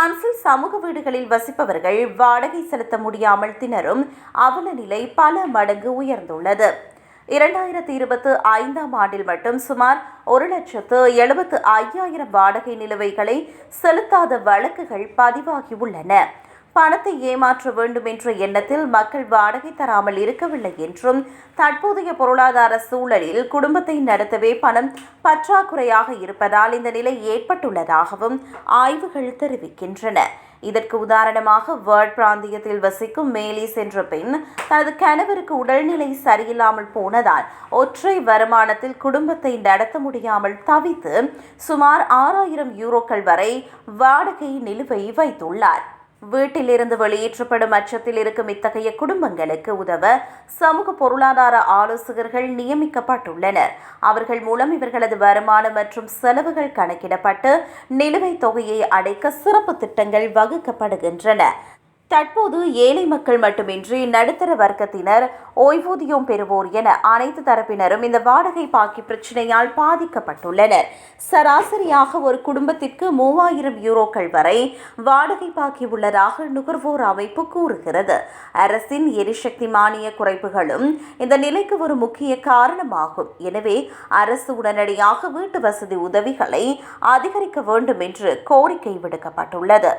பிரான்சில் சமூக வீடுகளில் வசிப்பவர்கள் வாடகை செலுத்த முடியாமல் திணறும் அவல நிலை பல மடங்கு உயர்ந்துள்ளது. 2025ஆம் ஆண்டில் மட்டும் சுமார் 1,75,000 வாடகை நிலுவைகளை செலுத்தாத வழக்குகள் பதிவாகியுள்ளன. பணத்தை ஏமாற்ற வேண்டும் என்ற எண்ணத்தில் மக்கள் வாடகை தராமல் இருக்கவில்லை என்றும், தற்போதைய பொருளாதார சூழலில் குடும்பத்தை நடத்தவே பணம் பற்றாக்குறையாக இருப்பதால் இந்த நிலை ஏற்பட்டுள்ளதாகவும் ஆய்வுகள் தெரிவிக்கின்றன. இதற்கு உதாரணமாக வேர்ட் பிராந்தியத்தில் வசிக்கும் மேலிஸ் என்ற பெண் தனது கணவருக்கு உடல்நிலை சரியில்லாமல் போனதால் ஒற்றை வருமானத்தில் குடும்பத்தை நடத்த முடியாமல் தவித்து சுமார் 6,000 யூரோக்கள் வரை வாடகை நிலுவை வைத்துள்ளார். வீட்டிலிருந்து வெளியேற்றப்படும் அச்சத்தில் இருக்கும் இத்தகைய குடும்பங்களுக்கு உதவ சமூக பொருளாதார ஆலோசகர்கள் நியமிக்கப்பட்டுள்ளனர். அவர்கள் மூலம் இவர்களது வருமானம் மற்றும் செலவுகள் கணக்கிடப்பட்டு நிலுவைத் தொகையை அடைக்க சிறப்பு திட்டங்கள் வகுக்கப்படுகின்றன. தற்போது ஏழை மக்கள் மட்டுமின்றி நடுத்தர வர்க்கத்தினர், ஓய்வூதியம் பெறுவோர் என அனைத்து தரப்பினரும் இந்த வாடகை பாக்கி பிரச்சினையால் பாதிக்கப்பட்டுள்ளனர். சராசரியாக ஒரு குடும்பத்திற்கு 3,000 யூரோக்கள் வரை வாடகை பாக்கி உள்ளதாக நுகர்வோர் அமைப்பு கூறுகிறது. அரசின் எரிசக்தி மானிய குறைப்புகளும் இந்த நிலைக்கு ஒரு முக்கிய காரணமாகும். எனவே அரசு உடனடியாக வீட்டு வசதி உதவிகளை அதிகரிக்க வேண்டும் என்று கோரிக்கை விடுக்கப்பட்டுள்ளது.